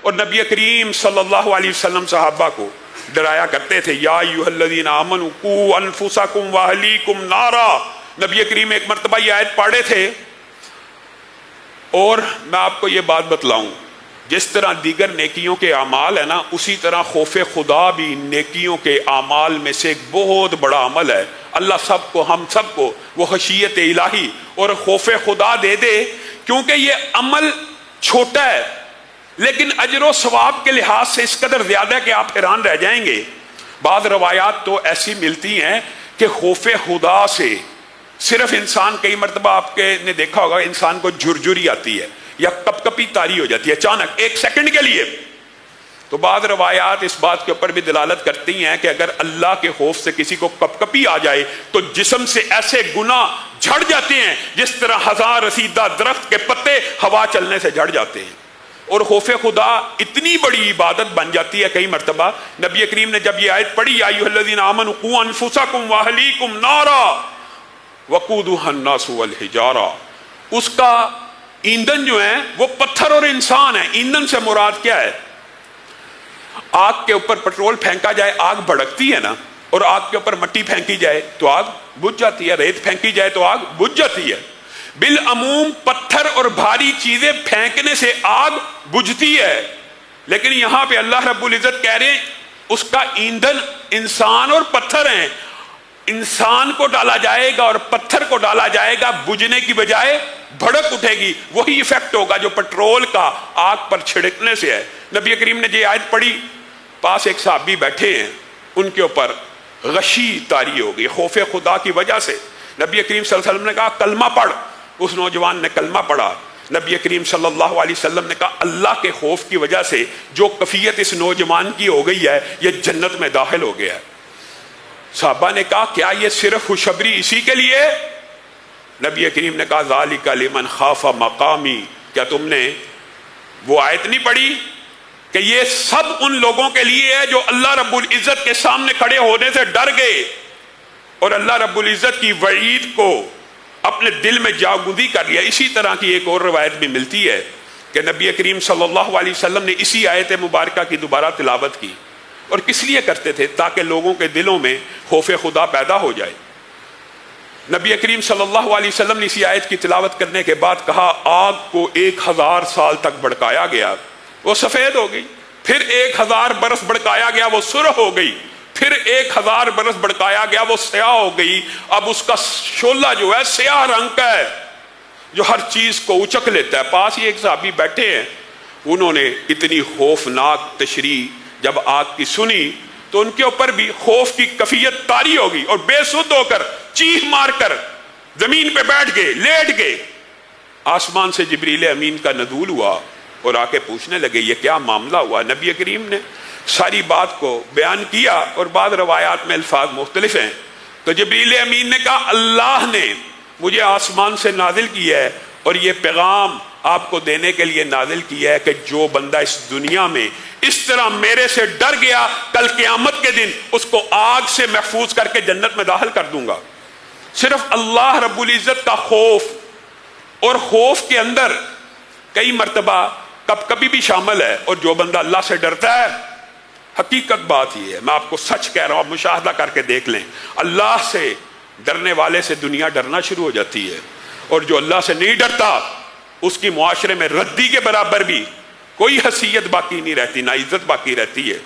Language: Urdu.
اور نبی کریم صلی اللہ علیہ وسلم صحابہ کو ڈرایا کرتے تھے، یا ایھا الذین آمنوا قوا انفسکم واہلیکم نارا۔ نبی کریم ایک مرتبہ یہ آیت پڑھے تھے، اور میں آپ کو یہ بات بتلاؤں، جس طرح دیگر نیکیوں کے اعمال ہے نا، اسی طرح خوف خدا بھی نیکیوں کے اعمال میں سے ایک بہت بڑا عمل ہے۔ اللہ سب کو، ہم سب کو وہ خشیت الہی اور خوف خدا دے دے، کیونکہ یہ عمل چھوٹا ہے لیکن اجر و ثواب کے لحاظ سے اس قدر زیادہ ہے کہ آپ حیران رہ جائیں گے۔ بعض روایات تو ایسی ملتی ہیں کہ خوف خدا سے صرف انسان، کئی مرتبہ آپ کے نے دیکھا ہوگا انسان کو جھرجھری آتی ہے یا کپ کپی طاری ہو جاتی ہے اچانک ایک سیکنڈ کے لیے، تو بعض روایات اس بات کے اوپر بھی دلالت کرتی ہیں کہ اگر اللہ کے خوف سے کسی کو کپ کپی آ جائے تو جسم سے ایسے گناہ جھڑ جاتے ہیں جس طرح ہزار رسیدہ درخت کے پتے ہوا چلنے سے جھڑ جاتے ہیں۔ اور خوف خدا اتنی بڑی عبادت بن جاتی ہے، کئی مرتبہ نبی کریم نے جب یہ آیت پڑھی، یا ایھا الذین آمنوا قوا انفسکم واہلیکم نارا وقودھا الناس والحجارہ، اس کا ایندھن جو ہے وہ پتھر اور انسان ہے۔ ایندھن سے مراد کیا ہے؟ آگ کے اوپر پٹرول پھینکا جائے آگ بھڑکتی ہے نا، اور آگ کے اوپر مٹی پھینکی جائے تو آگ بجھ جاتی ہے، ریت پھینکی جائے تو آگ بجھ جاتی ہے۔ بالعموم پتھر اور بھاری چیزیں پھینکنے سے آگ بجھتی ہے، لیکن یہاں پہ اللہ رب العزت کہہ رہے ہیں اس کا ایندھن انسان اور پتھر ہیں۔ انسان کو ڈالا جائے گا اور پتھر کو ڈالا جائے گا، بجھنے کی بجائے بھڑک اٹھے گی، وہی ایفیکٹ ہوگا جو پٹرول کا آگ پر چھڑکنے سے ہے۔ نبی کریم نے یہ آیت پڑھی، پاس ایک صحابی بیٹھے ہیں، ان کے اوپر غشی طاری ہو گئی خوف خدا کی وجہ سے۔ نبی کریم صلی اللہ علیہ وسلم نے کہا کلمہ پڑھ، اس نوجوان نے کلمہ پڑھا۔ نبی کریم صلی اللہ علیہ وسلم نے کہا اللہ کے خوف کی وجہ سے جو کفیت اس نوجوان کی ہو گئی ہے یہ جنت میں داخل ہو گیا ہے۔ صحابہ نے کہا کیا یہ صرف خوشخبری اسی کے لیے؟ نبی کریم نے کہا ذالک لمن خاف مقامی، کیا تم نے وہ آیت نہیں پڑھی کہ یہ سب ان لوگوں کے لیے ہے جو اللہ رب العزت کے سامنے کھڑے ہونے سے ڈر گئے اور اللہ رب العزت کی وعید کو اپنے دل میں جاگودی کر لیا۔ اسی طرح کی ایک اور روایت بھی ملتی ہے کہ نبی کریم صلی اللہ علیہ وسلم نے اسی آیت مبارکہ کی دوبارہ تلاوت کی، اور کس لیے کرتے تھے؟ تاکہ لوگوں کے دلوں میں خوف خدا پیدا ہو جائے۔ نبی کریم صلی اللہ علیہ وسلم نے اسی آیت کی تلاوت کرنے کے بعد کہا آگ کو 1000 سال تک بھڑکایا گیا، وہ سفید ہو گئی، پھر 1000 برس بھڑکایا گیا، وہ سرخ ہو گئی، پھر 1000 برس بھڑکایا گیا، وہ سیاہ ہو گئی۔ اب اس کا شعلہ جو ہے سیاہ رنگ کا ہے جو ہر چیز کو اچک لیتا ہے۔ پاس ہی ایک صحابی بیٹھے ہیں، انہوں نے اتنی خوفناک تشریح جب آگ کی سنی تو ان کے اوپر بھی خوف کی کفیت طاری ہو گئی، اور بے سدھ ہو کر چیخ مار کر زمین پہ بیٹھ گئے، لیٹ گئے۔ آسمان سے جبریل امین کا نزول ہوا اور آ کے پوچھنے لگے یہ کیا معاملہ ہوا؟ نبی کریم نے ساری بات کو بیان کیا، اور بعض روایات میں الفاظ مختلف ہیں۔ تو جبریل امین نے کہا اللہ نے مجھے آسمان سے نازل کیا ہے اور یہ پیغام آپ کو دینے کے لیے نازل کیا ہے کہ جو بندہ اس دنیا میں اس طرح میرے سے ڈر گیا، کل قیامت کے دن اس کو آگ سے محفوظ کر کے جنت میں داخل کر دوں گا۔ صرف اللہ رب العزت کا خوف، اور خوف کے اندر کئی مرتبہ کب کبھی بھی شامل ہے، اور جو بندہ اللہ سے ڈرتا ہے، حقیقت بات یہ ہے، میں آپ کو سچ کہہ رہا ہوں، مشاہدہ کر کے دیکھ لیں، اللہ سے ڈرنے والے سے دنیا ڈرنا شروع ہو جاتی ہے، اور جو اللہ سے نہیں ڈرتا اس کی معاشرے میں ردی کے برابر بھی کوئی حیثیت باقی نہیں رہتی، نہ عزت باقی رہتی ہے۔